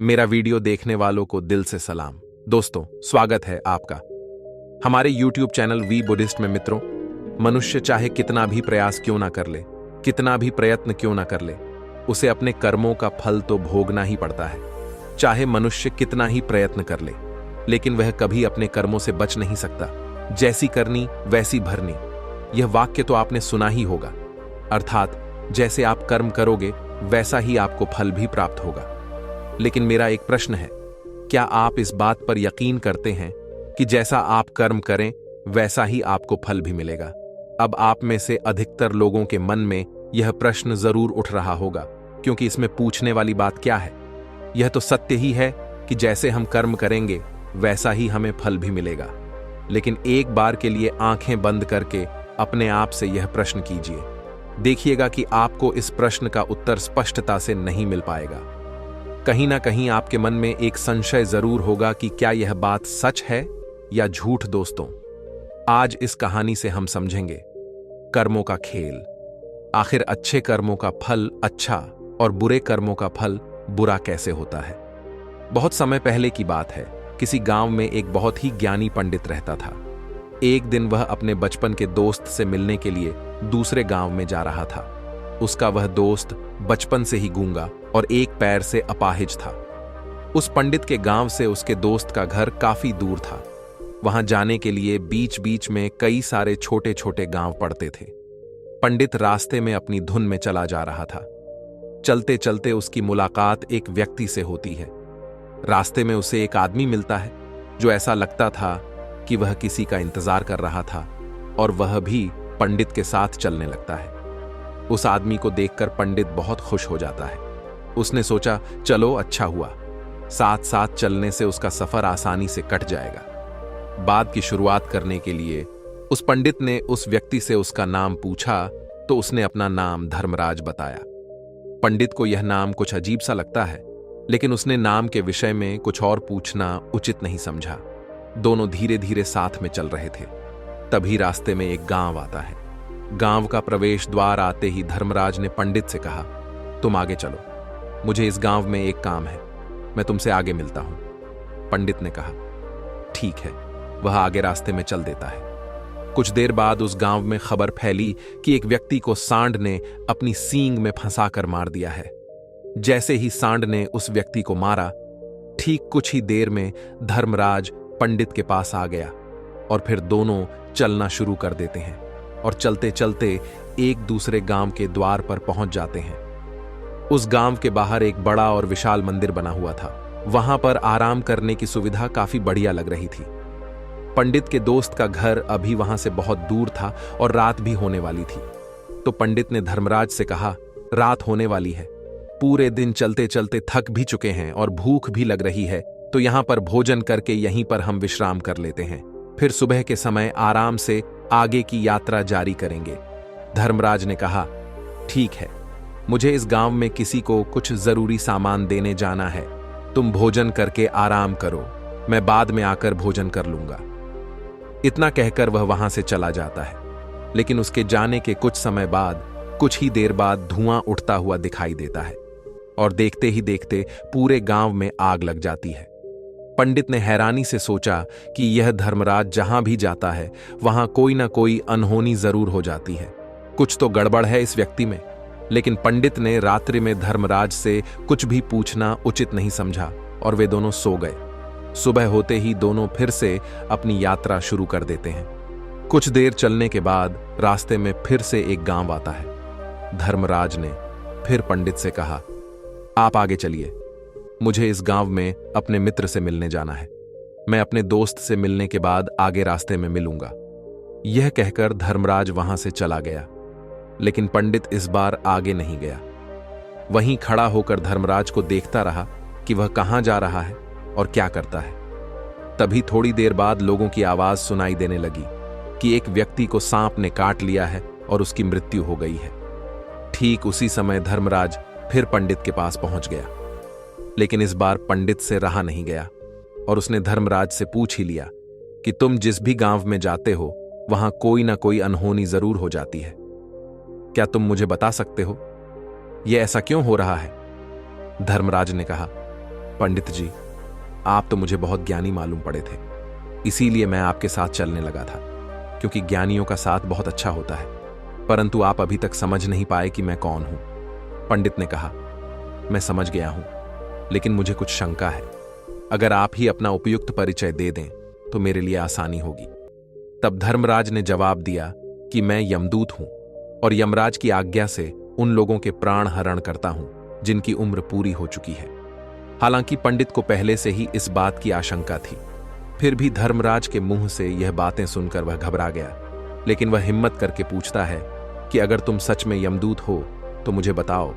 मेरा वीडियो देखने वालों को दिल से सलाम। दोस्तों, स्वागत है आपका हमारे YouTube चैनल वी बुद्धिस्ट में। मित्रों, मनुष्य चाहे कितना भी प्रयास क्यों ना कर ले, कितना भी प्रयत्न क्यों ना कर ले, उसे अपने कर्मों का फल तो भोगना ही पड़ता है। चाहे मनुष्य कितना ही प्रयत्न कर ले, लेकिन वह कभी अपने कर्मों से बच नहीं सकता। जैसी करनी वैसी भरनी, यह वाक्य तो आपने सुना ही होगा। अर्थात जैसे आप कर्म करोगे वैसा ही आपको फल भी प्राप्त होगा। लेकिन मेरा एक प्रश्न है, क्या आप इस बात पर यकीन करते हैं कि जैसा आप कर्म करें वैसा ही आपको फल भी मिलेगा? अब आप में से अधिकतर लोगों के मन में यह प्रश्न जरूर उठ रहा होगा, क्योंकि इसमें पूछने वाली बात क्या है? यह तो सत्य ही है कि जैसे हम कर्म करेंगे वैसा ही हमें फल भी मिलेगा। लेकिन एक बार के लिए आंखें बंद करके अपने आप से यह प्रश्न कीजिए। देखिएगा कि आपको इस प्रश्न का उत्तर स्पष्टता से नहीं मिल पाएगा। कहीं ना कहीं आपके मन में एक संशय जरूर होगा कि क्या यह बात सच है या झूठ। दोस्तों, आज इस कहानी से हम समझेंगे कर्मों का खेल। आखिर अच्छे कर्मों का फल अच्छा और बुरे कर्मों का फल बुरा कैसे होता है। बहुत समय पहले की बात है, किसी गांव में एक बहुत ही ज्ञानी पंडित रहता था। एक दिन वह अपने बचपन के दोस्त से मिलने के लिए दूसरे गांव में जा रहा था। उसका वह दोस्त बचपन से ही गूंगा और एक पैर से अपाहिज था। उस पंडित के गांव से उसके दोस्त का घर काफी दूर था। वहां जाने के लिए बीच बीच में कई सारे छोटे छोटे गांव पड़ते थे। पंडित रास्ते में अपनी धुन में चला जा रहा था। चलते चलते उसकी मुलाकात एक व्यक्ति से होती है। रास्ते में उसे एक आदमी मिलता है जो ऐसा लगता था कि वह किसी का इंतजार कर रहा था, और वह भी पंडित के साथ चलने लगता है। उस आदमी को देखकर पंडित बहुत खुश हो जाता है। उसने सोचा, चलो अच्छा हुआ, साथ साथ चलने से उसका सफर आसानी से कट जाएगा। बात की शुरुआत करने के लिए उस पंडित ने उस व्यक्ति से उसका नाम पूछा तो उसने अपना नाम धर्मराज बताया। पंडित को यह नाम कुछ अजीब सा लगता है, लेकिन उसने नाम के विषय में कुछ और पूछना उचित नहीं समझा। दोनों धीरे धीरे साथ में चल रहे थे। तभी रास्ते में एक गांव आता है। गांव का प्रवेश द्वार आते ही धर्मराज ने पंडित से कहा, तुम आगे चलो, मुझे इस गांव में एक काम है, मैं तुमसे आगे मिलता हूं। पंडित ने कहा, ठीक है। वह आगे रास्ते में चल देता है। कुछ देर बाद उस गांव में खबर फैली कि एक व्यक्ति को सांड ने अपनी सींग में फंसाकर मार दिया है। जैसे ही सांड ने उस व्यक्ति को मारा, ठीक कुछ ही देर में धर्मराज पंडित के पास आ गया और फिर दोनों चलना शुरू कर देते हैं और चलते चलते एक दूसरे गांव के द्वार पर पहुंच जाते हैं। उस गांव के बाहर एक बड़ा और विशाल मंदिर बना हुआ था। वहां पर आराम करने की सुविधा काफी बढ़िया लग रही थी। पंडित के दोस्त का घर अभी वहां से बहुत दूर था और रात भी होने वाली थी। तो पंडित ने धर्मराज से कहा, रात होने वाली है, पूरे दिन चलते चलते थक भी चुके हैं और भूख भी लग रही है, तो यहां पर भोजन करके यहीं पर हम विश्राम कर लेते हैं, फिर सुबह के समय आराम से आगे की यात्रा जारी करेंगे। धर्मराज ने कहा, ठीक है, मुझे इस गांव में किसी को कुछ जरूरी सामान देने जाना है, तुम भोजन करके आराम करो, मैं बाद में आकर भोजन कर लूंगा। इतना कहकर वह वहां से चला जाता है। लेकिन उसके जाने के कुछ समय बाद, कुछ ही देर बाद धुआं उठता हुआ दिखाई देता है और देखते ही देखते पूरे गांव में आग लग जाती है। पंडित ने हैरानी से सोचा कि यह धर्मराज जहां भी जाता है वहां कोई ना कोई अनहोनी जरूर हो जाती है, कुछ तो गड़बड़ है इस व्यक्ति में। लेकिन पंडित ने रात्रि में धर्मराज से कुछ भी पूछना उचित नहीं समझा और वे दोनों सो गए। सुबह होते ही दोनों फिर से अपनी यात्रा शुरू कर देते हैं। कुछ देर चलने के बाद रास्ते में फिर से एक गांव आता है। धर्मराज ने फिर पंडित से कहा, आप आगे चलिए, मुझे इस गांव में अपने मित्र से मिलने जाना है, मैं अपने दोस्त से मिलने के बाद आगे रास्ते में मिलूंगा। यह कहकर धर्मराज वहां से चला गया। लेकिन पंडित इस बार आगे नहीं गया। वहीं खड़ा होकर धर्मराज को देखता रहा कि वह कहां जा रहा है और क्या करता है। तभी थोड़ी देर बाद लोगों की आवाज सुनाई देने लगी कि एक व्यक्ति को सांप ने काट लिया है और उसकी मृत्यु हो गई है। ठीक उसी समय धर्मराज फिर पंडित के पास पहुंच गया। लेकिन इस बार पंडित से रहा नहीं गया और उसने धर्मराज से पूछ ही लिया कि तुम जिस भी गांव में जाते हो वहां कोई ना कोई अनहोनी जरूर हो जाती है, क्या तुम मुझे बता सकते हो यह ऐसा क्यों हो रहा है? धर्मराज ने कहा, पंडित जी, आप तो मुझे बहुत ज्ञानी मालूम पड़े थे, इसीलिए मैं आपके साथ चलने लगा था, क्योंकि ज्ञानियों का साथ बहुत अच्छा होता है। परंतु आप अभी तक समझ नहीं पाए कि मैं कौन हूं। पंडित ने कहा, मैं समझ गया हूं, लेकिन मुझे कुछ शंका है। अगर आप ही अपना उपयुक्त परिचय दे दें तो मेरे लिए आसानी होगी। तब धर्मराज ने जवाब दिया कि मैं यमदूत हूं और यमराज की आज्ञा से उन लोगों के प्राण हरण करता हूं जिनकी उम्र पूरी हो चुकी है। हालांकि पंडित को पहले से ही इस बात की आशंका थी, फिर भी धर्मराज के मुंह से यह बातें सुनकर वह घबरा गया। लेकिन वह हिम्मत करके पूछता है कि अगर तुम सच में यमदूत हो तो मुझे बताओ,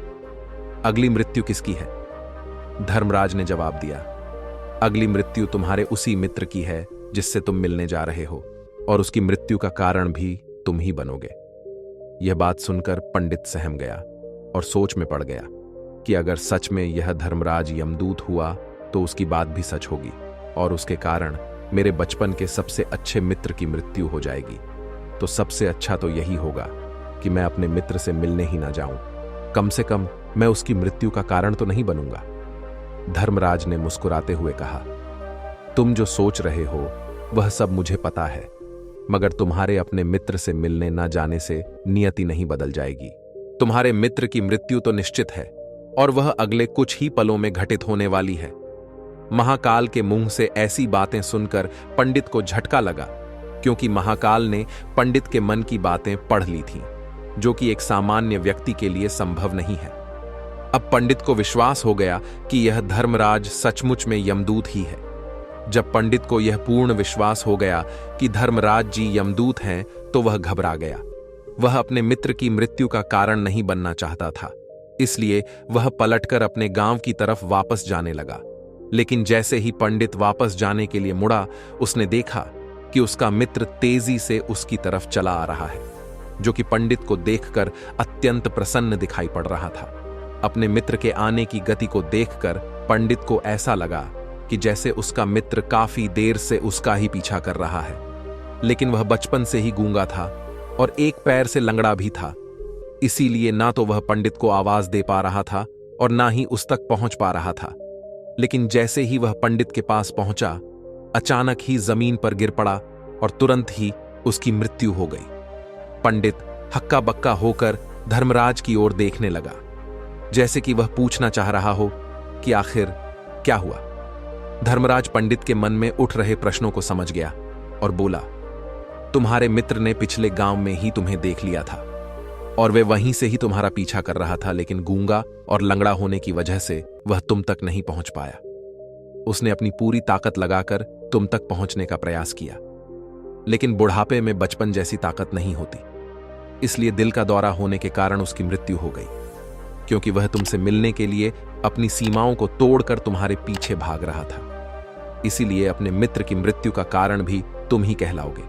अगली मृत्यु किसकी है? धर्मराज ने जवाब दिया, अगली मृत्यु तुम्हारे उसी मित्र की है जिससे तुम मिलने जा रहे हो, और उसकी मृत्यु का कारण भी तुम ही बनोगे। यह बात सुनकर पंडित सहम गया और सोच में पड़ गया कि अगर सच में यह धर्मराज यमदूत हुआ तो उसकी बात भी सच होगी और उसके कारण मेरे बचपन के सबसे अच्छे मित्र की मृत्यु हो जाएगी। तो सबसे अच्छा तो यही होगा कि मैं अपने मित्र से मिलने ही ना जाऊं। कम से कम मैं उसकी मृत्यु का कारण तो नहीं बनूंगा। धर्मराज ने मुस्कुराते हुए कहा, तुम जो सोच रहे हो वह सब मुझे पता है, मगर तुम्हारे अपने मित्र से मिलने न जाने से नियति नहीं बदल जाएगी। तुम्हारे मित्र की मृत्यु तो निश्चित है और वह अगले कुछ ही पलों में घटित होने वाली है। महाकाल के मुंह से ऐसी बातें सुनकर पंडित को झटका लगा, क्योंकि महाकाल ने पंडित के मन की बातें पढ़ ली थीं, जो कि एक सामान्य व्यक्ति के लिए संभव नहीं है। अब पंडित को विश्वास हो गया कि यह धर्मराज सचमुच में यमदूत ही है। जब पंडित को यह पूर्ण विश्वास हो गया कि धर्मराज जी यमदूत हैं, तो वह घबरा गया। वह अपने मित्र की मृत्यु का कारण नहीं बनना चाहता था, इसलिए वह पलटकर अपने गांव की तरफ वापस जाने लगा। लेकिन जैसे ही पंडित वापस जाने के लिए मुड़ा, उसने देखा कि उसका मित्र तेजी से उसकी तरफ चला आ रहा है, जो कि पंडित को देखकर अत्यंत प्रसन्न दिखाई पड़ रहा था। अपने मित्र के आने की गति को देखकर पंडित को ऐसा लगा कि जैसे उसका मित्र काफी देर से उसका ही पीछा कर रहा है। लेकिन वह बचपन से ही गूंगा था और एक पैर से लंगड़ा भी था, इसीलिए ना तो वह पंडित को आवाज दे पा रहा था और ना ही उस तक पहुंच पा रहा था। लेकिन जैसे ही वह पंडित के पास पहुंचा, अचानक ही जमीन पर गिर पड़ा और तुरंत ही उसकी मृत्यु हो गई। पंडित हक्का बक्का होकर धर्मराज की ओर देखने लगा, जैसे कि वह पूछना चाह रहा हो कि आखिर क्या हुआ। धर्मराज पंडित के मन में उठ रहे प्रश्नों को समझ गया और बोला, तुम्हारे मित्र ने पिछले गांव में ही तुम्हें देख लिया था और वे वहीं से ही तुम्हारा पीछा कर रहा था, लेकिन गूंगा और लंगड़ा होने की वजह से वह तुम तक नहीं पहुंच पाया। उसने अपनी पूरी ताकत लगाकर तुम तक पहुंचने का प्रयास किया, लेकिन बुढ़ापे में बचपन जैसी ताकत नहीं होती, इसलिए दिल का दौरा होने के कारण उसकी मृत्यु हो गई, क्योंकि वह तुमसे मिलने के लिए अपनी सीमाओं को तोड़कर तुम्हारे पीछे भाग रहा था। इसीलिए अपने मित्र की मृत्यु का कारण भी तुम ही कहलाओगे।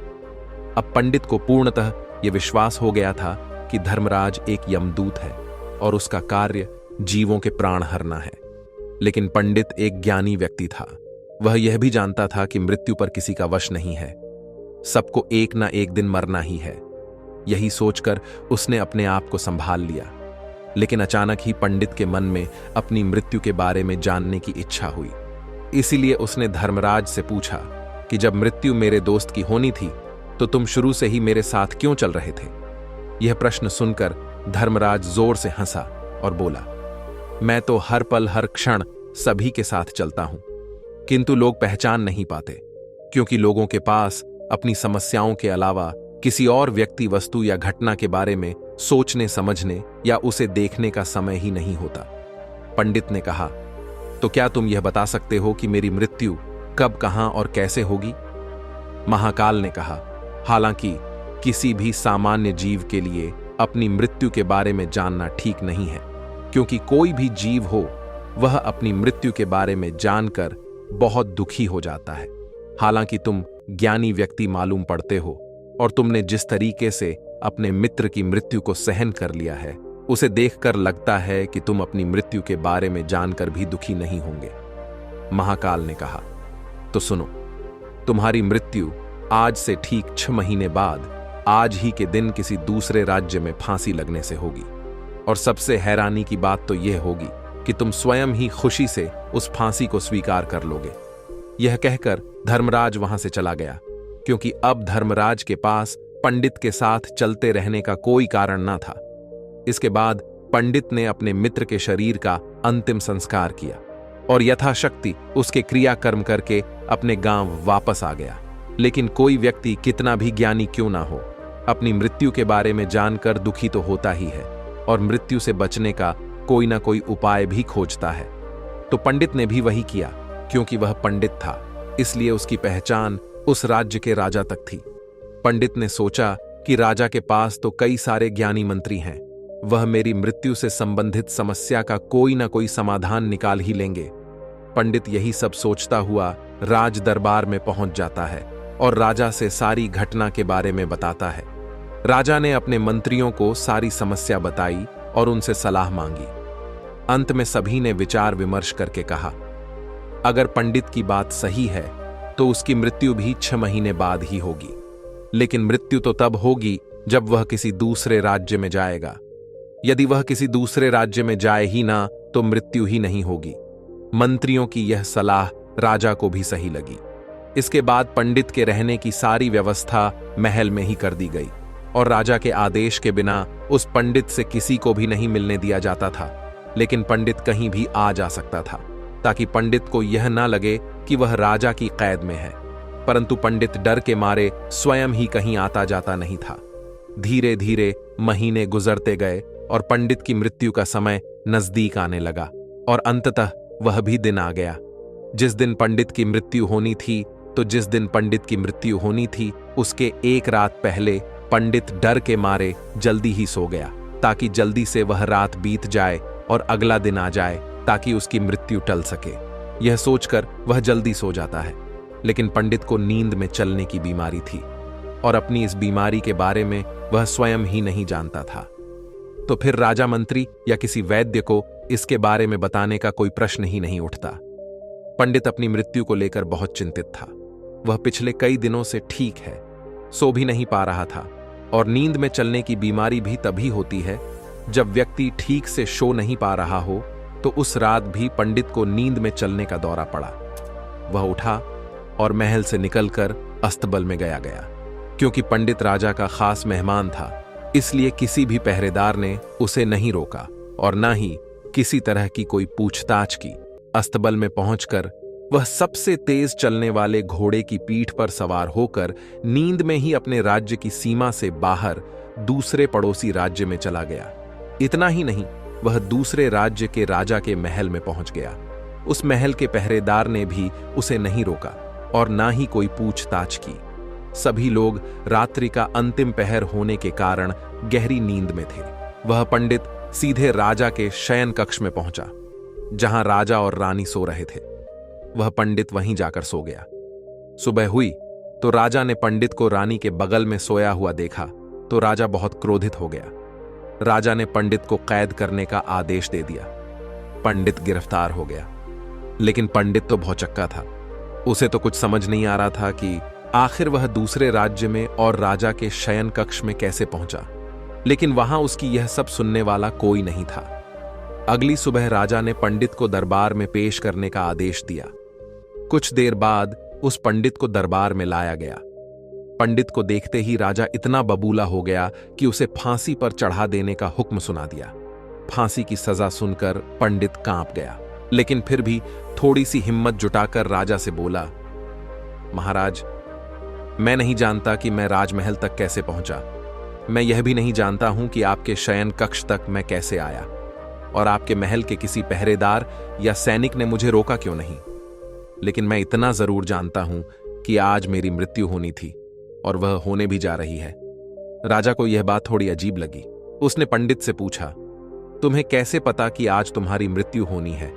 अब पंडित को पूर्णतः यह विश्वास हो गया था कि धर्मराज एक यमदूत है और उसका कार्य जीवों के प्राण हरना है। लेकिन पंडित एक ज्ञानी व्यक्ति था। वह यह भी जानता था कि मृत्यु पर किसी का वश नहीं है, सबको एक ना एक दिन मरना ही है। यही सोचकर उसने अपने आप को संभाल लिया। लेकिन अचानक ही पंडित के मन में अपनी मृत्यु के बारे में जानने की इच्छा हुई। इसीलिए उसने धर्मराज से पूछा कि जब मृत्यु मेरे दोस्त की होनी थी तो तुम शुरू से ही मेरे साथ क्यों चल रहे थे? यह प्रश्न सुनकर धर्मराज जोर से हंसा और बोला, मैं तो हर पल हर क्षण सभी के साथ चलता हूं, किंतु लोग पहचान नहीं पाते, क्योंकि लोगों के पास अपनी समस्याओं के अलावा किसी और व्यक्ति, वस्तु या घटना के बारे में सोचने समझने या उसे देखने का समय ही नहीं होता। पंडित ने कहा, तो क्या तुम यह बता सकते हो कि मेरी मृत्यु कब, कहां और कैसे होगी? महाकाल ने कहा, हालांकि किसी भी सामान्य जीव के लिए अपनी मृत्यु के बारे में जानना ठीक नहीं है, क्योंकि कोई भी जीव हो वह अपनी मृत्यु के बारे में जानकर बहुत दुखी हो जाता है। हालांकि तुम ज्ञानी व्यक्ति मालूम पड़ते हो और तुमने जिस तरीके से अपने मित्र की मृत्यु को सहन कर लिया है, उसे देखकर लगता है कि तुम अपनी मृत्यु के बारे में जानकर भी दुखी नहीं होंगे। महाकाल ने कहा, तो सुनो, तुम्हारी मृत्यु आज से ठीक 6 महीने बाद आज ही के दिन किसी दूसरे राज्य में फांसी लगने से होगी। और सबसे हैरानी की बात तो यह होगी कि तुम स्वयं ही खुशी से उस फांसी को स्वीकार कर लोगे। यह कहकर धर्मराज वहां से चला गया, क्योंकि अब धर्मराज के पास पंडित के साथ चलते रहने का कोई कारण न था। इसके बाद पंडित ने अपने मित्र के शरीर का अंतिम संस्कार किया और यथाशक्ति उसके क्रियाकर्म करके अपने गांव वापस आ गया। लेकिन कोई व्यक्ति कितना भी ज्ञानी क्यों ना हो, अपनी मृत्यु के बारे में जानकर दुखी तो होता ही है और मृत्यु से बचने का कोई ना कोई उपाय भी खोजता है। तो पंडित ने भी वही किया। क्योंकि वह पंडित था, इसलिए उसकी पहचान उस राज्य के राजा तक थी। पंडित ने सोचा कि राजा के पास तो कई सारे ज्ञानी मंत्री हैं, वह मेरी मृत्यु से संबंधित समस्या का कोई ना कोई समाधान निकाल ही लेंगे। पंडित यही सब सोचता हुआ राज दरबार में पहुंच जाता है और राजा से सारी घटना के बारे में बताता है। राजा ने अपने मंत्रियों को सारी समस्या बताई और उनसे सलाह मांगी। अंत में सभी ने विचार विमर्श करके कहा, अगर पंडित की बात सही है तो उसकी मृत्यु भी 6 महीने बाद ही होगी। लेकिन मृत्यु तो तब होगी जब वह किसी दूसरे राज्य में जाएगा। यदि वह किसी दूसरे राज्य में जाए ही ना तो मृत्यु ही नहीं होगी। मंत्रियों की यह सलाह राजा को भी सही लगी। इसके बाद पंडित के रहने की सारी व्यवस्था महल में ही कर दी गई और राजा के आदेश के बिना उस पंडित से किसी को भी नहीं मिलने दिया जाता था। लेकिन पंडित कहीं भी आ जा सकता था, ताकि पंडित को यह ना लगे कि वह राजा की कैद में है। परंतु पंडित डर के मारे स्वयं ही कहीं आता जाता नहीं था। धीरे धीरे महीने गुजरते गए और पंडित की मृत्यु का समय नजदीक आने लगा और अंततः वह भी दिन आ गया जिस दिन पंडित की मृत्यु होनी थी। तो जिस दिन पंडित की मृत्यु होनी थी उसके एक रात पहले पंडित डर के मारे जल्दी ही सो गया, ताकि जल्दी से वह रात बीत जाए और अगला दिन आ जाए, ताकि उसकी मृत्यु टल सके। यह सोचकर वह जल्दी सो जाता है। लेकिन पंडित को नींद में चलने की बीमारी थी और अपनी इस बीमारी के बारे में वह स्वयं ही नहीं जानता था। तो फिर राजा मंत्री या किसी वैद्य को इसके बारे में बताने का कोई प्रश्न ही नहीं उठता। पंडित अपनी मृत्यु को लेकर बहुत चिंतित था। वह पिछले कई दिनों से ठीक है, सो भी नहीं पा रहा था। और नींद में चलने की बीमारी भी तभी होती है जब व्यक्ति ठीक से सो नहीं पा रहा हो। तो उस रात भी पंडित को नींद में चलने का दौरा पड़ा। वह उठा और महल से निकलकर अस्तबल में गया। क्योंकि पंडित राजा का खास मेहमान था, इसलिए किसी भी पहरेदार ने उसे नहीं रोका और न ही किसी तरह की कोई पूछताछ की। अस्तबल में पहुंचकर वह सबसे तेज चलने वाले घोड़े की पीठ पर सवार होकर नींद में ही अपने राज्य की सीमा से बाहर दूसरे पड़ोसी राज्य में चला गया। इतना ही नहीं, वह दूसरे राज्य के राजा के महल में पहुंच गया। उस महल के पहरेदार ने भी उसे नहीं रोका और ना ही कोई पूछताछ की। सभी लोग रात्रि का अंतिम पहर होने के कारण गहरी नींद में थे। वह पंडित सीधे राजा के शयन कक्ष में पहुंचा, जहां राजा और रानी सो रहे थे। वह पंडित वहीं जाकर सो गया। सुबह हुई तो राजा ने पंडित को रानी के बगल में सोया हुआ देखा तो राजा बहुत क्रोधित हो गया। राजा ने पंडित को कैद करने का आदेश दे दिया। पंडित गिरफ्तार हो गया। लेकिन पंडित तो भौचक्का था। उसे तो कुछ समझ नहीं आ रहा था कि आखिर वह दूसरे राज्य में और राजा के शयन कक्ष में कैसे पहुंचा। लेकिन वहां उसकी यह सब सुनने वाला कोई नहीं था। अगली सुबह राजा ने पंडित को दरबार में पेश करने का आदेश दिया। कुछ देर बाद उस पंडित को दरबार में लाया गया। पंडित को देखते ही राजा इतना बबूला हो गया कि उसे फांसी पर चढ़ा देने का हुक्म सुना दिया। फांसी की सजा सुनकर पंडित कांप गया, लेकिन फिर भी थोड़ी सी हिम्मत जुटाकर राजा से बोला, महाराज, मैं नहीं जानता कि मैं राजमहल तक कैसे पहुंचा। मैं यह भी नहीं जानता हूं कि आपके शयन कक्ष तक मैं कैसे आया और आपके महल के किसी पहरेदार या सैनिक ने मुझे रोका क्यों नहीं। लेकिन मैं इतना जरूर जानता हूं कि आज मेरी मृत्यु होनी थी और वह होने भी जा रही है। राजा को यह बात थोड़ी अजीब लगी। उसने पंडित से पूछा, तुम्हें कैसे पता कि आज तुम्हारी मृत्यु होनी है?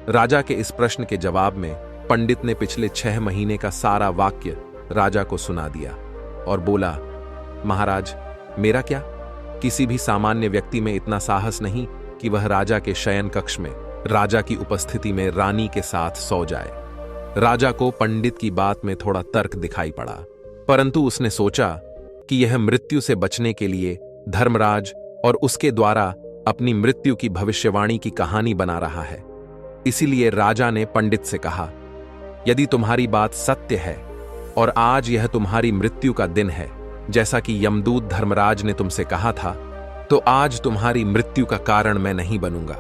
राजा के इस प्रश्न के जवाब में पंडित ने पिछले 6 महीने का सारा वाक्य राजा को सुना दिया और बोला, महाराज, मेरा क्या? किसी भी सामान्य व्यक्ति में इतना साहस नहीं कि वह राजा के शयन कक्ष में राजा की उपस्थिति में रानी के साथ सो जाए। राजा को पंडित की बात में थोड़ा तर्क दिखाई पड़ा, परंतु उसने सोचा कि यह मृत्यु से बचने के लिए धर्मराज और उसके द्वारा अपनी मृत्यु की भविष्यवाणी की कहानी बना रहा है। इसीलिए राजा ने पंडित से कहा, यदि तुम्हारी बात सत्य है और आज यह तुम्हारी मृत्यु का दिन है, जैसा कि यमदूत धर्मराज ने तुमसे कहा था, तो आज तुम्हारी मृत्यु का कारण मैं नहीं बनूंगा।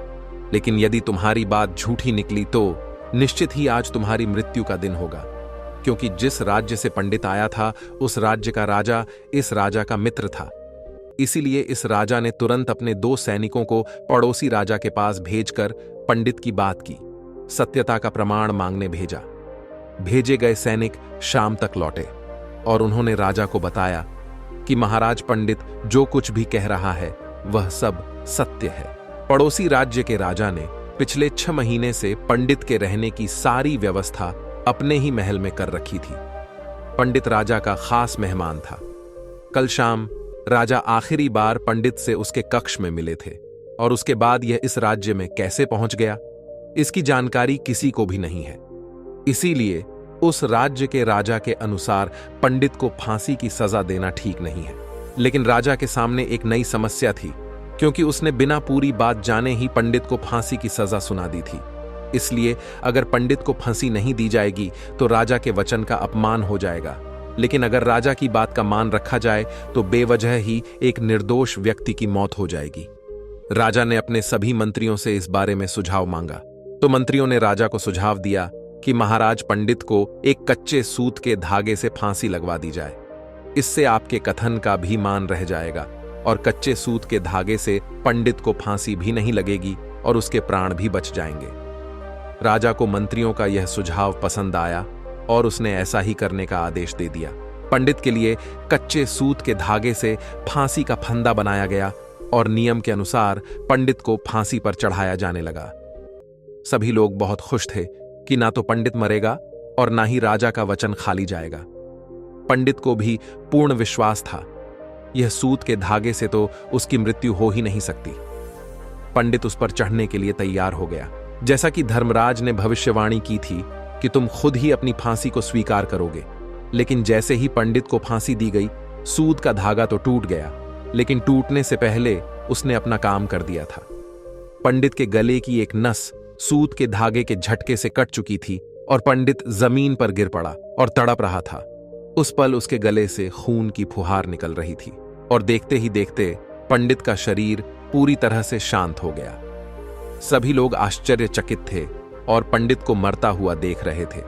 लेकिन यदि तुम्हारी बात झूठी निकली तो निश्चित ही आज तुम्हारी मृत्यु का दिन होगा, क्योंकि जिस राज्य से पंडित आया था उस राज्य का राजा इस राजा का मित्र था। इसीलिए इस राजा ने तुरंत अपने 2 सैनिकों को पड़ोसी राजा के पास भेजकर पंडित की बात की, सत्यता का प्रमाण मांगने भेजा। भेजे गए सैनिक शाम तक लौटे और उन्होंने राजा को बताया कि महाराज पंडित जो कुछ भी कह रहा है वह सब सत्य है। पड़ोसी राज्य के राजा ने पिछले 6 महीने से पंडित के रहने की सारी व्यवस्था अपने ही महल में कर रखी थी। पंडित राजा का खास मेहमान था। कल शाम राजा आखिरी बार पंडित से उसके कक्ष में मिले थे और उसके बाद यह इस राज्य में कैसे पहुंच गया, इसकी जानकारी किसी को भी नहीं है। इसीलिए उस राज्य के राजा के अनुसार पंडित को फांसी की सजा देना ठीक नहीं है। लेकिन राजा के सामने एक नई समस्या थी, क्योंकि उसने बिना पूरी बात जाने ही पंडित को फांसी की सजा सुना दी थी। इसलिए अगर पंडित को फांसी नहीं दी जाएगी तो राजा के वचन का अपमान हो जाएगा। लेकिन अगर राजा की बात का मान रखा जाए तो बेवजह ही एक निर्दोष व्यक्ति की मौत हो जाएगी। राजा ने अपने सभी मंत्रियों से इस बारे में सुझाव मांगा, तो मंत्रियों ने राजा को सुझाव दिया कि महाराज पंडित को एक कच्चे सूत के धागे से फांसी लगवा दी जाए। इससे आपके कथन का भी मान रह जाएगा और कच्चे सूत के धागे से पंडित को फांसी भी नहीं लगेगी और उसके प्राण भी बच जाएंगे। राजा को मंत्रियों का यह सुझाव पसंद आया और उसने ऐसा ही करने का आदेश दे दिया। पंडित के लिए कच्चे सूत के धागे से फांसी का फंदा बनाया गया और नियम के अनुसार पंडित को फांसी पर चढ़ाया जाने लगा। सभी लोग बहुत खुश थे कि ना तो पंडित मरेगा और ना ही राजा का वचन खाली जाएगा। पंडित को भी पूर्ण विश्वास था, यह सूत के धागे से तो उसकी मृत्यु हो ही नहीं सकती। पंडित उस पर चढ़ने के लिए तैयार हो गया। जैसा कि धर्मराज ने भविष्यवाणी की थी कि तुम खुद ही अपनी फांसी को स्वीकार करोगे। लेकिन जैसे ही पंडित को फांसी दी गई, सूत का धागा तो टूट गया, लेकिन टूटने से पहले उसने अपना काम कर दिया था। पंडित के गले की एक नस सूत के धागे के झटके से कट चुकी थी और पंडित जमीन पर गिर पड़ा और तड़प रहा था। उस पल उसके गले से खून की फुहार निकल रही थी और देखते ही देखते पंडित का शरीर पूरी तरह से शांत हो गया। सभी लोग आश्चर्यचकित थे और पंडित को मरता हुआ देख रहे थे।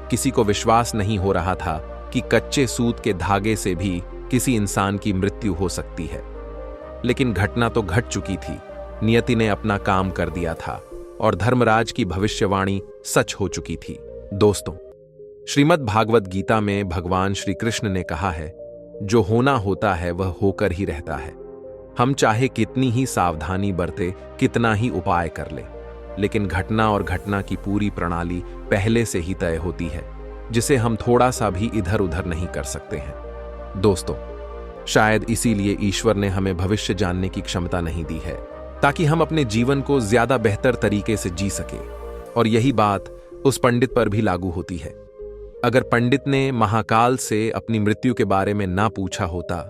किसी को विश्वास नहीं हो रहा था कि कच्चे सूत के धागे से भी किसी इंसान की मृत्यु हो सकती है। लेकिन घटना तो घट चुकी थी। नियति ने अपना काम कर दिया था और धर्मराज की भविष्यवाणी सच हो चुकी थी। दोस्तों, श्रीमद् भागवत गीता में भगवान श्री कृष्ण ने कहा है, जो होना होता है वह होकर ही रहता है। हम चाहे कितनी ही सावधानी बरते, कितना ही उपाय कर ले, लेकिन घटना और घटना की पूरी प्रणाली पहले से ही तय होती है, जिसे हम थोड़ा सा भी इधर उधर नहीं कर सकते हैं। दोस्तों, शायद इसीलिए ईश्वर ने हमें भविष्य जानने की क्षमता नहीं दी है, ताकि हम अपने जीवन को ज्यादा बेहतर तरीके से जी सके। और यही बात उस पंडित पर भी लागू होती है। अगर पंडित ने महाकाल से अपनी मृत्यु के बारे में ना पूछा होता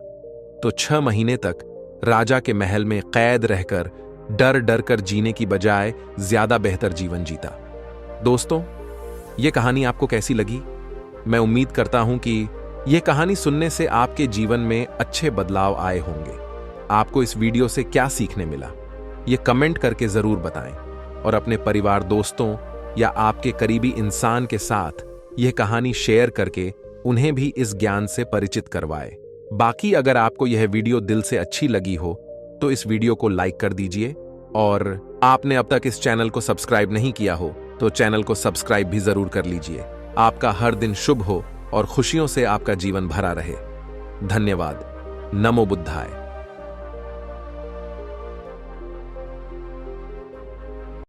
तो 6 महीने तक राजा के महल में कैद रहकर डर डर कर जीने की बजाय ज्यादा बेहतर जीवन जीता। दोस्तों, यह कहानी आपको कैसी लगी? मैं उम्मीद करता हूं कि यह कहानी सुनने से आपके जीवन में अच्छे बदलाव आए होंगे। आपको इस वीडियो से क्या सीखने मिला, यह कमेंट करके जरूर बताएं और अपने परिवार, दोस्तों या आपके करीबी इंसान के साथ यह कहानी शेयर करके उन्हें भी इस ज्ञान से परिचित करवाएं। बाकी अगर आपको यह वीडियो दिल से अच्छी लगी हो तो इस वीडियो को लाइक कर दीजिए, और आपने अब तक इस चैनल को सब्सक्राइब नहीं किया हो तो चैनल को सब्सक्राइब भी जरूर कर लीजिए। आपका हर दिन शुभ हो और खुशियों से आपका जीवन भरा रहे। धन्यवाद। नमो बुद्धाय।